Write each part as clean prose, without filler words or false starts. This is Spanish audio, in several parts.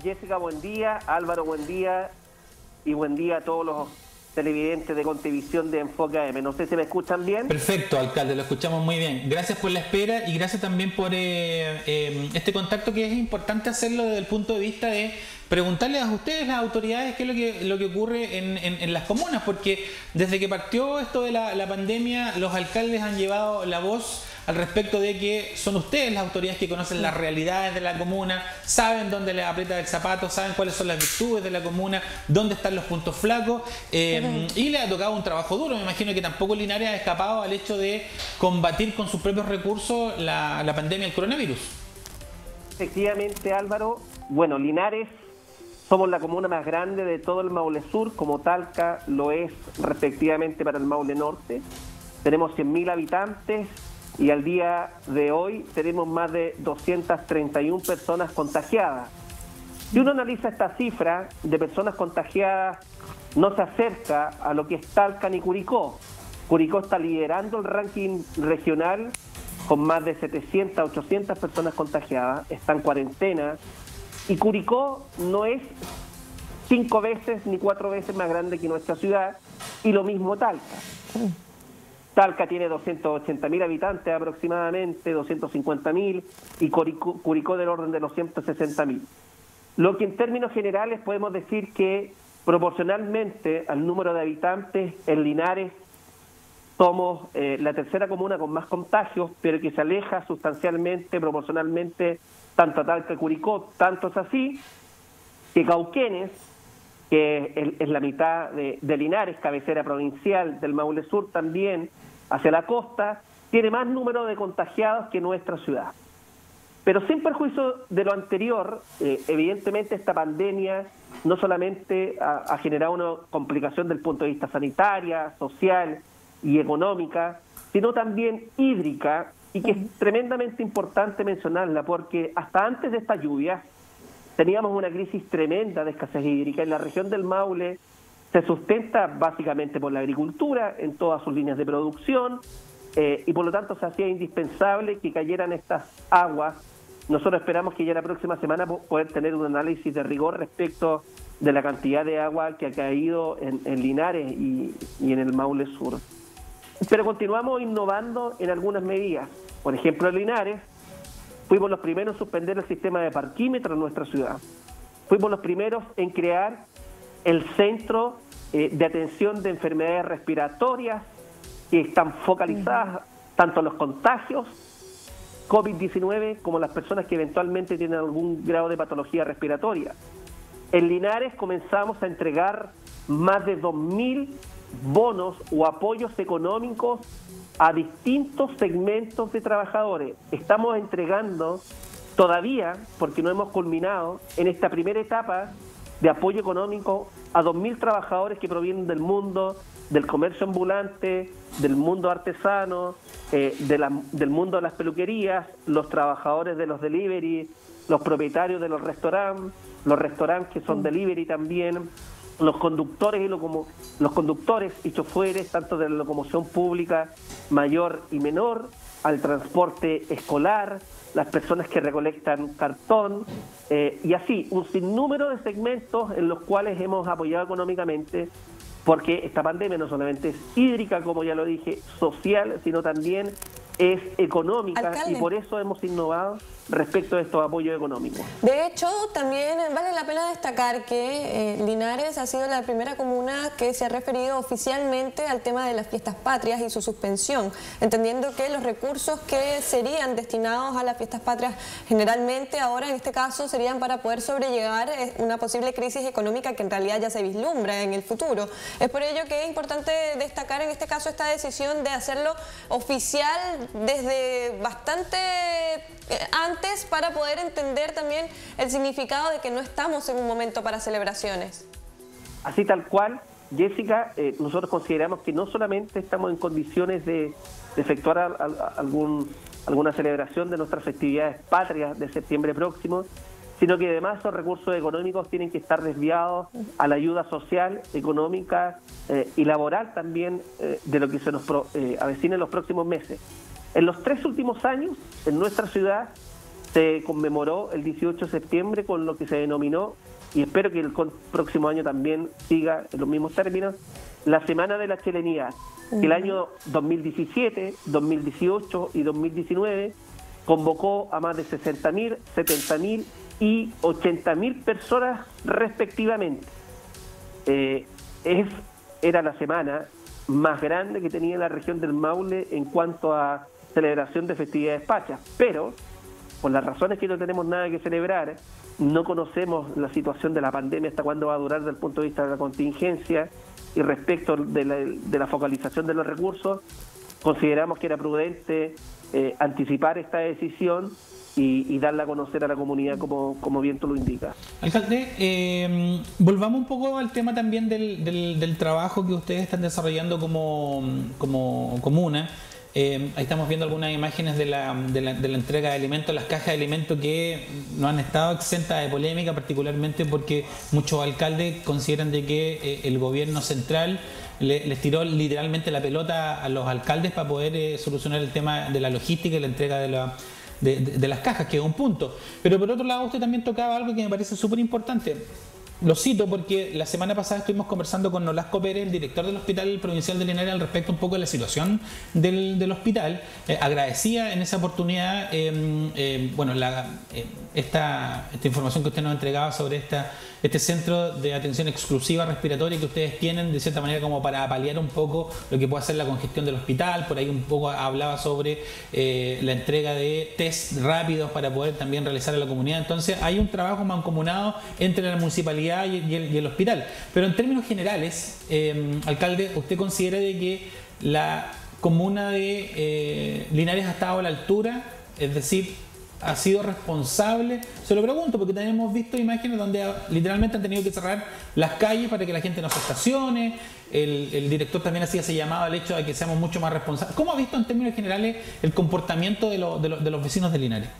Jessica, buen día. Álvaro, buen día. Y buen día a todos los televidentes de Contivisión de Enfoque AM. No sé si me escuchan bien. Perfecto, alcalde, lo escuchamos muy bien. Gracias por la espera y gracias también por este contacto, que es importante hacerlo desde el punto de vista de preguntarles a ustedes, las autoridades, qué es lo que ocurre en las comunas, porque desde que partió esto de la pandemia, los alcaldes han llevado la voz al respecto de que son ustedes las autoridades que conocen las realidades de la comuna, saben dónde les aprieta el zapato, saben cuáles son las virtudes de la comuna, dónde están los puntos flacos, y le ha tocado un trabajo duro. Me imagino que tampoco Linares ha escapado al hecho de combatir con sus propios recursos la pandemia del coronavirus. Efectivamente, Álvaro. Bueno, Linares somos la comuna más grande de todo el Maule Sur, como Talca lo es respectivamente para el Maule Norte. Tenemos 100.000 habitantes y al día de hoy tenemos más de 231 personas contagiadas. Si uno analiza esta cifra de personas contagiadas, no se acerca a lo que es Talca ni Curicó. Curicó está liderando el ranking regional con más de 700, 800 personas contagiadas, está en cuarentena, y Curicó no es 5 veces ni 4 veces más grande que nuestra ciudad, y lo mismo Talca. Talca tiene 280.000 habitantes aproximadamente, 250.000, y Curicó del orden de los 160.000. Lo que en términos generales podemos decir que proporcionalmente al número de habitantes en Linares somos la tercera comuna con más contagios, pero que se aleja sustancialmente, proporcionalmente, tanto a Talca y Curicó. Tanto es así que Cauquenes, que es la mitad de Linares, cabecera provincial del Maule Sur, también hacia la costa, tiene más número de contagiados que nuestra ciudad. Pero sin perjuicio de lo anterior, evidentemente esta pandemia no solamente ha generado una complicación del punto de vista sanitaria, social y económica, sino también hídrica, y que es tremendamente importante mencionarla, porque hasta antes de esta lluvia teníamos una crisis tremenda de escasez hídrica. En la región del Maule se sustenta básicamente por la agricultura en todas sus líneas de producción, y por lo tanto se hacía indispensable que cayeran estas aguas. Nosotros esperamos que ya la próxima semana poder tener un análisis de rigor respecto de la cantidad de agua que ha caído en Linares y en el Maule Sur. Pero continuamos innovando en algunas medidas. Por ejemplo, en Linares fuimos los primeros en suspender el sistema de parquímetro en nuestra ciudad. Fuimos los primeros en crear el centro de atención de enfermedades respiratorias, que están focalizadas tanto en los contagios COVID-19 como las personas que eventualmente tienen algún grado de patología respiratoria. En Linares comenzamos a entregar más de 2.000 bonos o apoyos económicos a distintos segmentos de trabajadores. Estamos entregando todavía, porque no hemos culminado, en esta primera etapa de apoyo económico a 2.000 trabajadores que provienen del mundo del comercio ambulante, del mundo artesano, del mundo de las peluquerías, los trabajadores de los delivery, los propietarios de los restaurantes que son delivery también, los conductores y choferes, tanto de la locomoción pública mayor y menor, al transporte escolar, las personas que recolectan cartón, y así, un sinnúmero de segmentos en los cuales hemos apoyado económicamente, porque esta pandemia no solamente es hídrica, como ya lo dije, social, sino también es económica. Alcalde. Y por eso hemos innovado respecto a estos apoyos económicos. De hecho, también vale la pena destacar que Linares ha sido la primera comuna que se ha referido oficialmente al tema de las fiestas patrias y su suspensión, entendiendo que los recursos que serían destinados a las fiestas patrias generalmente ahora en este caso serían para poder sobrellevar una posible crisis económica que en realidad ya se vislumbra en el futuro. Es por ello que es importante destacar en este caso esta decisión de hacerlo oficial desde bastante antes, para poder entender también el significado de que no estamos en un momento para celebraciones. Así tal cual, Jessica, nosotros consideramos que no solamente estamos en condiciones de efectuar alguna celebración de nuestras festividades patrias de septiembre próximo, sino que además esos recursos económicos tienen que estar desviados a la ayuda social, económica y laboral también de lo que se nos avecina en los próximos meses. En los 3 últimos años, en nuestra ciudad, se conmemoró el 18 de septiembre con lo que se denominó, y espero que el próximo año también siga en los mismos términos, la Semana de la Chilenidad. El año 2017, 2018 y 2019 convocó a más de 60.000, 70.000 y 80.000 personas respectivamente. Era la semana más grande que tenía la región del Maule en cuanto a celebración de festividades patrias, pero por las razones que no tenemos nada que celebrar, no conocemos la situación de la pandemia, hasta cuándo va a durar desde el punto de vista de la contingencia, y respecto de la focalización de los recursos, consideramos que era prudente anticipar esta decisión y darla a conocer a la comunidad como bien tú lo indicas. Alcalde, volvamos un poco al tema también del trabajo que ustedes están desarrollando como comuna. Ahí estamos viendo algunas imágenes de la entrega de alimentos, las cajas de alimentos que no han estado exentas de polémica, particularmente porque muchos alcaldes consideran de que el gobierno central les tiró literalmente la pelota a los alcaldes para poder solucionar el tema de la logística y la entrega de las cajas, que es un punto. Pero por otro lado, usted también tocaba algo que me parece súper importante. Lo cito porque la semana pasada estuvimos conversando con Nolasco Pérez, el director del Hospital Provincial de Linares, al respecto un poco de la situación del hospital. Agradecía en esa oportunidad esta información que usted nos entregaba sobre este centro de atención exclusiva respiratoria que ustedes tienen, de cierta manera como para paliar un poco lo que puede ser la congestión del hospital. Por ahí un poco hablaba sobre la entrega de test rápidos para poder también realizar a la comunidad. Entonces hay un trabajo mancomunado entre la municipalidad y el hospital. Pero en términos generales, alcalde, ¿usted considera de que la comuna de Linares ha estado a la altura? Es decir, ¿ha sido responsable? Se lo pregunto porque también hemos visto imágenes donde literalmente han tenido que cerrar las calles para que la gente no se estacione. El director también hacía ese llamado al hecho de que seamos mucho más responsables. ¿Cómo ha visto en términos generales el comportamiento de los vecinos de Linares?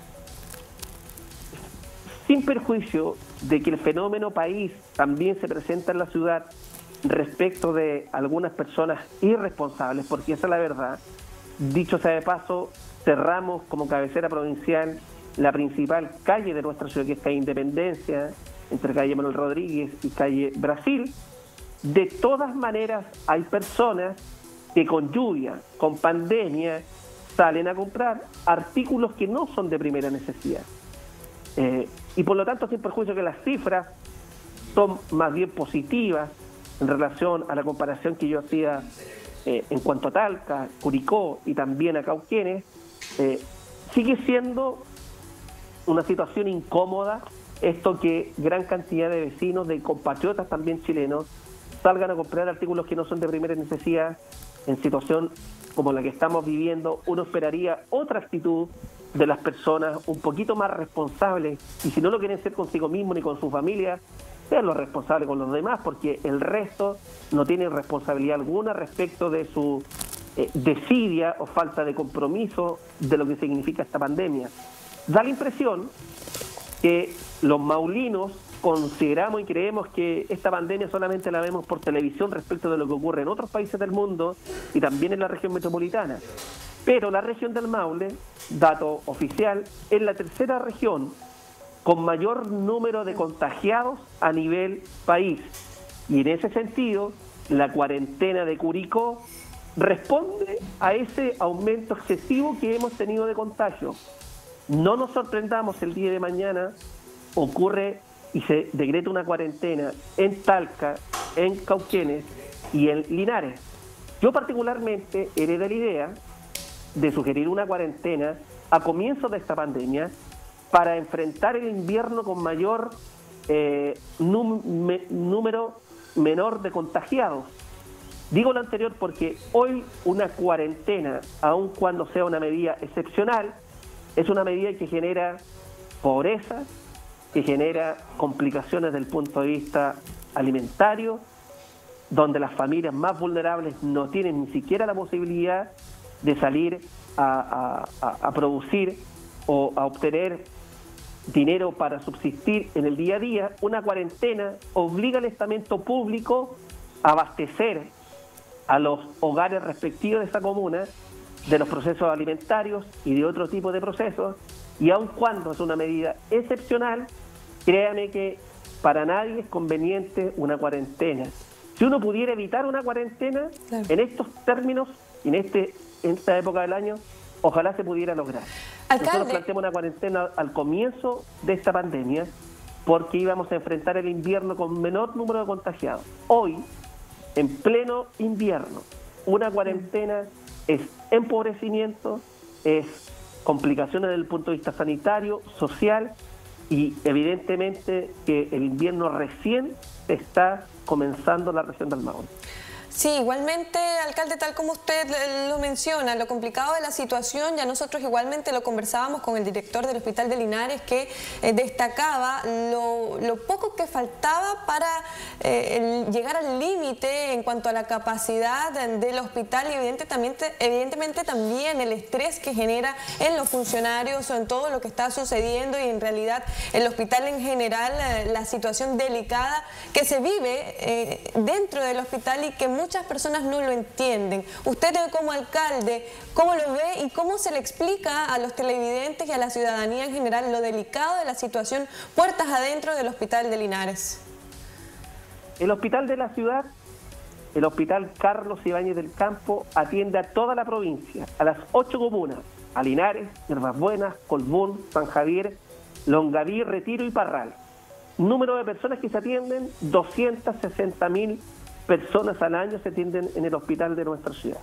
Sin perjuicio de que el fenómeno país también se presenta en la ciudad respecto de algunas personas irresponsables, porque esa es la verdad. Dicho sea de paso, cerramos como cabecera provincial la principal calle de nuestra ciudad, que es calle Independencia, entre calle Manuel Rodríguez y calle Brasil. De todas maneras, hay personas que con lluvia, con pandemia, salen a comprar artículos que no son de primera necesidad. Y por lo tanto, sin perjuicio que las cifras son más bien positivas en relación a la comparación que yo hacía en cuanto a Talca, Curicó y también a Cauquenes, sigue siendo una situación incómoda esto que gran cantidad de vecinos, de compatriotas también chilenos, salgan a comprar artículos que no son de primera necesidad. En situación como la que estamos viviendo, uno esperaría otra actitud de las personas, un poquito más responsables, y si no lo quieren ser consigo mismo ni con su familia, sean los responsables con los demás, porque el resto no tiene responsabilidad alguna respecto de su desidia o falta de compromiso de lo que significa esta pandemia. Da la impresión que los maulinos consideramos y creemos que esta pandemia solamente la vemos por televisión respecto de lo que ocurre en otros países del mundo y también en la región metropolitana. Pero la región del Maule, dato oficial, es la tercera región con mayor número de contagiados a nivel país. Y en ese sentido, la cuarentena de Curicó responde a ese aumento excesivo que hemos tenido de contagio. No nos sorprendamos, el día de mañana ocurre y se decreta una cuarentena en Talca, en Cauquenes y en Linares. Yo particularmente heredé la idea de sugerir una cuarentena a comienzos de esta pandemia para enfrentar el invierno con mayor número menor de contagiados. Digo lo anterior porque hoy una cuarentena, aun cuando sea una medida excepcional, es una medida que genera pobreza, que genera complicaciones desde el punto de vista alimentario, donde las familias más vulnerables no tienen ni siquiera la posibilidad de salir a producir o a obtener dinero para subsistir en el día a día. Una cuarentena obliga al estamento público a abastecer a los hogares respectivos de esa comuna de los procesos alimentarios y de otro tipo de procesos, Y aun cuando es una medida excepcional, créame que para nadie es conveniente una cuarentena. Si uno pudiera evitar una cuarentena, claro, en estos términos, en esta época del año, ojalá se pudiera lograr. Alcalde. Nosotros planteamos una cuarentena al comienzo de esta pandemia porque íbamos a enfrentar el invierno con menor número de contagiados. Hoy, en pleno invierno, una cuarentena es empobrecimiento, es complicaciones desde el punto de vista sanitario, social, y evidentemente que el invierno recién está comenzando en la región del Maule. Sí, igualmente, alcalde, tal como usted lo menciona, lo complicado de la situación, ya nosotros igualmente lo conversábamos con el director del Hospital de Linares, que destacaba lo poco que faltaba para llegar al límite en cuanto a la capacidad del hospital y evidentemente también el estrés que genera en los funcionarios o en todo lo que está sucediendo y en realidad el hospital en general, la situación delicada que se vive dentro del hospital y que muchas personas no lo entienden. Usted como alcalde, ¿cómo lo ve y cómo se le explica a los televidentes y a la ciudadanía en general lo delicado de la situación puertas adentro del Hospital de Linares? El hospital de la ciudad, el Hospital Carlos Ibáñez del Campo, atiende a toda la provincia, a las 8 comunas, a Linares, Hierbas Buenas, Colbún, San Javier, Longaví, Retiro y Parral. Número de personas que se atienden, 260.000 personas al año se atienden en el hospital de nuestra ciudad.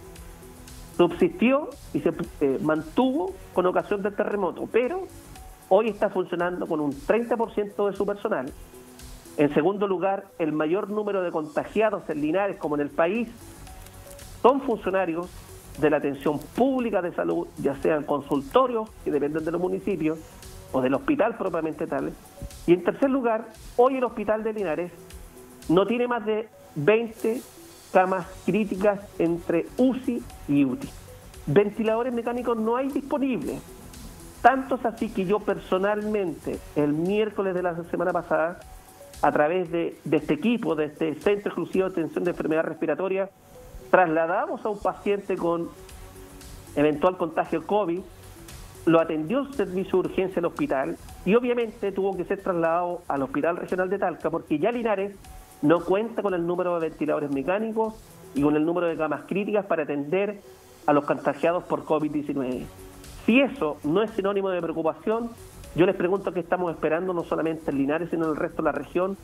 Subsistió y se mantuvo con ocasión del terremoto, pero hoy está funcionando con un 30% de su personal. En segundo lugar, el mayor número de contagiados en Linares como en el país son funcionarios de la atención pública de salud, ya sean consultorios que dependen de los municipios o del hospital propiamente tal. Y en tercer lugar, hoy el hospital de Linares no tiene más de 20 camas críticas entre UCI y UTI. Ventiladores mecánicos no hay disponibles. Tanto es así que yo personalmente, el miércoles de la semana pasada, a través de este equipo, de este Centro Exclusivo de Atención de Enfermedades Respiratorias, trasladamos a un paciente con eventual contagio COVID, lo atendió el servicio de urgencia del hospital y obviamente tuvo que ser trasladado al Hospital Regional de Talca porque ya Linares no cuenta con el número de ventiladores mecánicos y con el número de camas críticas para atender a los contagiados por COVID-19. Si eso no es sinónimo de preocupación, yo les pregunto qué estamos esperando no solamente en Linares, sino en el resto de la región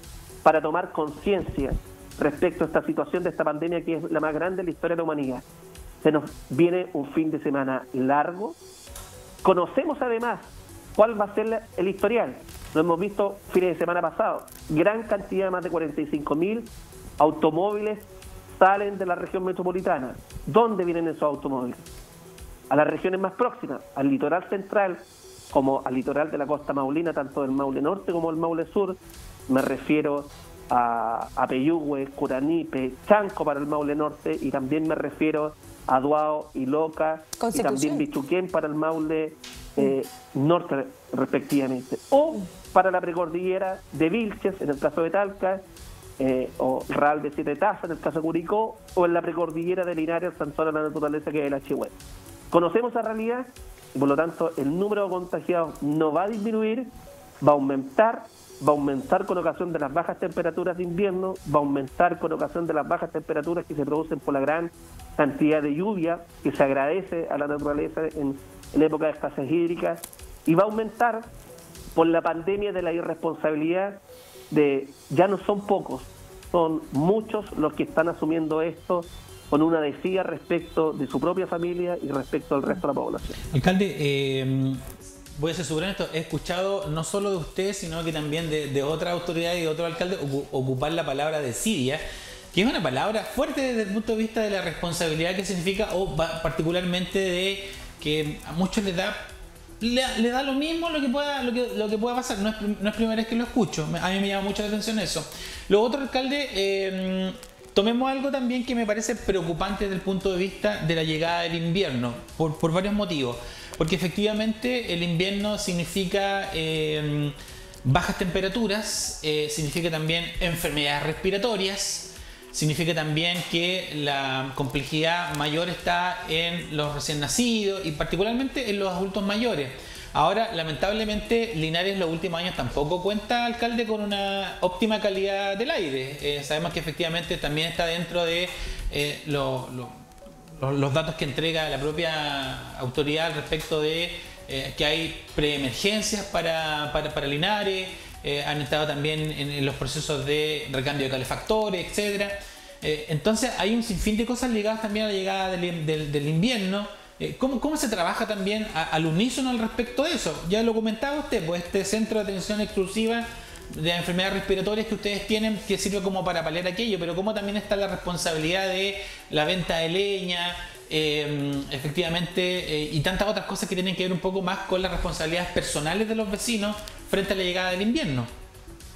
para tomar conciencia respecto a esta situación de esta pandemia que es la más grande en la historia de la humanidad. Se nos viene un fin de semana largo. Conocemos además cuál va a ser el historial. Lo hemos visto fines de semana pasado. Gran cantidad, más de 45.000 automóviles salen de la región metropolitana. ¿Dónde vienen esos automóviles? A las regiones más próximas, al litoral central, como al litoral de la costa maulina, tanto del Maule Norte como del Maule Sur. Me refiero a Peyúgue, Curanipe, Chanco para el Maule Norte, y también me refiero a Duao y Loca, y también Bichuquén para el Maule Norte, respectivamente. O para la precordillera de Vilches, en el caso de Talca, o Real de Siete Tazas, en el caso de Curicó, o en la precordillera de Linares, San Solo de la naturaleza, que es el Achihue. Conocemos la realidad y por lo tanto el número de contagiados no va a disminuir, va a aumentar con ocasión de las bajas temperaturas de invierno, va a aumentar con ocasión de las bajas temperaturas que se producen por la gran cantidad de lluvia que se agradece a la naturaleza en época de escasez hídrica, y va a aumentar por la pandemia de la irresponsabilidad de, ya no son pocos, son muchos los que están asumiendo esto con una desidia respecto de su propia familia y respecto al resto de la población. Alcalde, voy a ser seguro en esto, he escuchado no solo de usted, sino que también de otras autoridades y de otros alcaldes ocupar la palabra desidia, que es una palabra fuerte desde el punto de vista de la responsabilidad que significa, o particularmente de que a muchos les da lo mismo lo que pueda pasar. No es primera vez que lo escucho, a mí me llama mucho la atención eso. Lo otro, alcalde, tomemos algo también que me parece preocupante desde el punto de vista de la llegada del invierno, por varios motivos. Porque efectivamente el invierno significa bajas temperaturas, significa también enfermedades respiratorias, significa también que la complejidad mayor está en los recién nacidos y particularmente en los adultos mayores. Ahora, lamentablemente, Linares en los últimos años tampoco cuenta, alcalde, con una óptima calidad del aire. Sabemos que efectivamente también está dentro de los datos que entrega la propia autoridad respecto de que hay preemergencias para Linares, han estado también en los procesos de recambio de calefactores, etcétera. Entonces hay un sinfín de cosas ligadas también a la llegada del invierno. ¿Cómo se trabaja también al unísono al respecto de eso? Ya lo comentaba usted, pues este centro de atención exclusiva de enfermedades respiratorias que ustedes tienen, que sirve como para paliar aquello, pero cómo también está la responsabilidad de la venta de leña, efectivamente, y tantas otras cosas que tienen que ver un poco más con las responsabilidades personales de los vecinos frente a la llegada del invierno.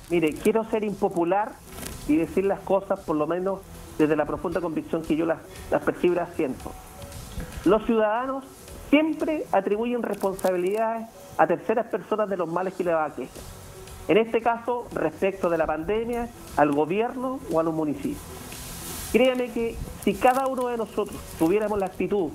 Mire, quiero ser impopular y decir las cosas por lo menos desde la profunda convicción que yo las percibo y las siento. Los ciudadanos siempre atribuyen responsabilidades a terceras personas de los males que les aquejan. En este caso, respecto de la pandemia, al gobierno o a los municipios. Créame que si cada uno de nosotros tuviéramos la actitud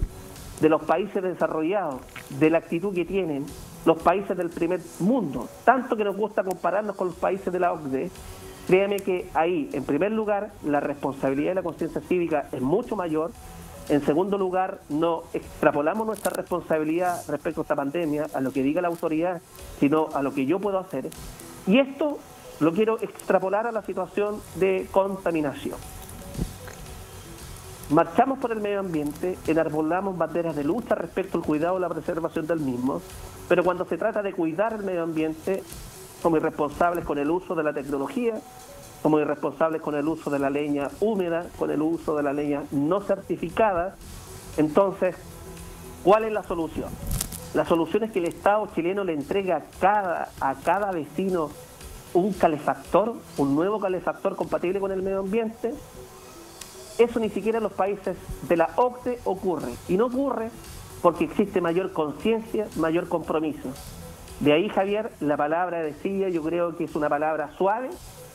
de los países desarrollados, de la actitud que tienen los países del primer mundo, tanto que nos gusta compararnos con los países de la OCDE, créame que ahí, en primer lugar, la responsabilidad y la conciencia cívica es mucho mayor. En segundo lugar, no extrapolamos nuestra responsabilidad respecto a esta pandemia a lo que diga la autoridad, sino a lo que yo puedo hacer. Y esto lo quiero extrapolar a la situación de contaminación. Marchamos por el medio ambiente, enarbolamos banderas de lucha respecto al cuidado y la preservación del mismo, pero cuando se trata de cuidar el medio ambiente, somos irresponsables con el uso de la tecnología, somos irresponsables con el uso de la leña húmeda, con el uso de la leña no certificada. Entonces, ¿cuál es la solución? La solución es que el Estado chileno le entrega a cada vecino un calefactor, un nuevo calefactor compatible con el medio ambiente. Eso ni siquiera en los países de la OCDE ocurre. Y no ocurre porque existe mayor conciencia, mayor compromiso. De ahí, Javier, la palabra decía, yo creo que es una palabra suave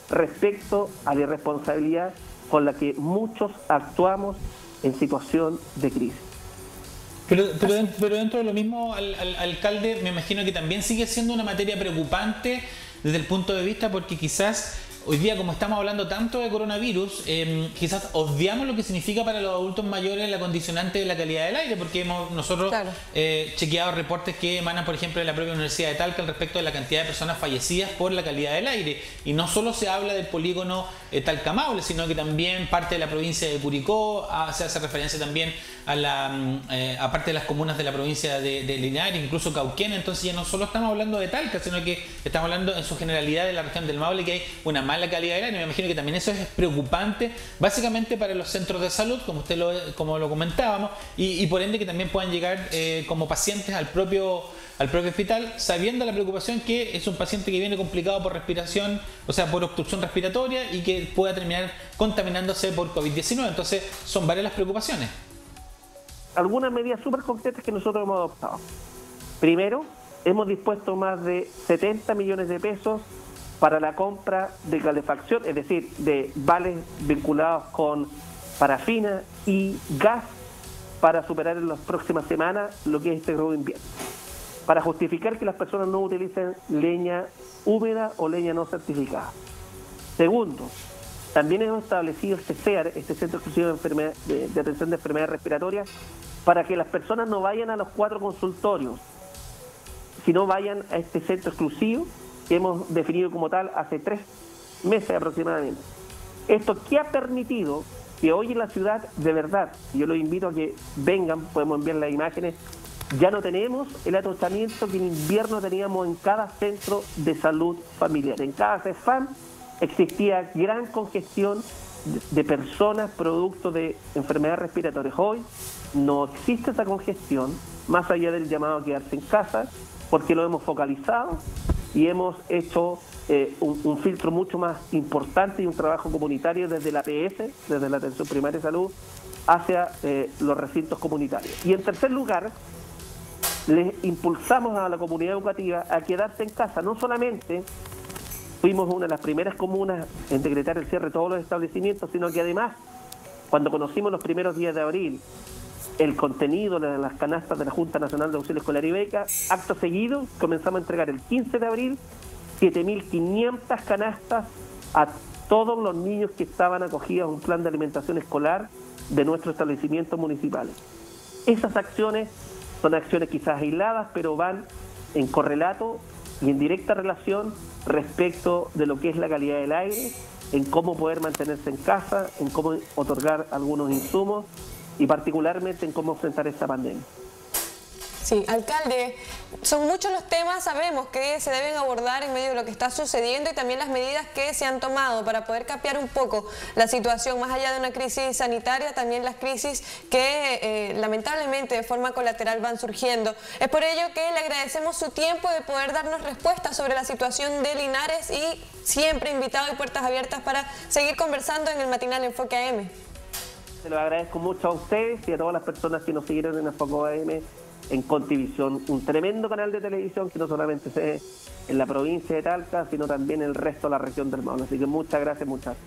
respecto a la irresponsabilidad con la que muchos actuamos en situación de crisis. Pero dentro de lo mismo, alcalde, me imagino que también sigue siendo una materia preocupante desde el punto de vista, porque quizás hoy día, como estamos hablando tanto de coronavirus, quizás obviamos lo que significa para los adultos mayores la condicionante de la calidad del aire, porque hemos nosotros chequeado reportes que emanan, por ejemplo, de la propia Universidad de Talca al respecto de la cantidad de personas fallecidas por la calidad del aire. Y no solo se habla del polígono Talca-Maule, sino que también parte de la provincia de Curicó, se hace referencia también a parte de las comunas de la provincia de Linares, incluso Cauquén. Entonces ya no solo estamos hablando de Talca, sino que estamos hablando en su generalidad de la región del Maule, que hay una mala calidad del aire. Me imagino que también eso es preocupante, básicamente para los centros de salud, como lo comentábamos, y por ende que también puedan llegar como pacientes al propio hospital, sabiendo la preocupación que es un paciente que viene complicado por respiración, o sea, por obstrucción respiratoria, y que pueda terminar contaminándose por COVID-19. Entonces, son varias las preocupaciones. Algunas medidas súper concretas que nosotros hemos adoptado. Primero, hemos dispuesto más de 70 millones de pesos para la compra de calefacción, es decir, de vales vinculados con parafina y gas para superar en las próximas semanas lo que es este nuevo invierno, para justificar que las personas no utilicen leña húmeda o leña no certificada. Segundo, también hemos establecido este CEAR, este Centro Exclusivo de Atención de Enfermedades Respiratorias, para que las personas no vayan a los 4 consultorios, sino vayan a este centro exclusivo que hemos definido como tal hace 3 meses aproximadamente. Esto que ha permitido que hoy en la ciudad, de verdad, yo los invito a que vengan, podemos enviar las imágenes, ya no tenemos el atochamiento que en invierno teníamos en cada centro de salud familiar. En cada CEFAM existía gran congestión de personas producto de enfermedades respiratorias. Hoy no existe esa congestión, más allá del llamado a quedarse en casa, porque lo hemos focalizado y hemos hecho un filtro mucho más importante y un trabajo comunitario desde la APS, desde la Atención Primaria de Salud, hacia los recintos comunitarios. Y en tercer lugar, les impulsamos a la comunidad educativa a quedarse en casa. No solamente fuimos una de las primeras comunas en decretar el cierre de todos los establecimientos, sino que además, cuando conocimos los primeros días de abril el contenido de las canastas de la Junta Nacional de Auxilio Escolar y Beca. Acto seguido, comenzamos a entregar el 15 de abril 7.500 canastas a todos los niños que estaban acogidos a un plan de alimentación escolar de nuestros establecimientos municipales. Esas acciones son acciones quizás aisladas, pero van en correlato y en directa relación respecto de lo que es la calidad del aire, en cómo poder mantenerse en casa, en cómo otorgar algunos insumos y particularmente en cómo enfrentar esta pandemia. Sí, alcalde, son muchos los temas, sabemos que se deben abordar en medio de lo que está sucediendo y también las medidas que se han tomado para poder capear un poco la situación, más allá de una crisis sanitaria, también las crisis que lamentablemente de forma colateral van surgiendo. Es por ello que le agradecemos su tiempo de poder darnos respuestas sobre la situación de Linares y siempre invitado y puertas abiertas para seguir conversando en el matinal Enfoque AM. Se lo agradezco mucho a ustedes y a todas las personas que nos siguieron en Enfoque AM, en Contivisión, un tremendo canal de televisión que no solamente se ve en la provincia de Talca, sino también en el resto de la región del Maule. Así que muchas gracias, muchachos.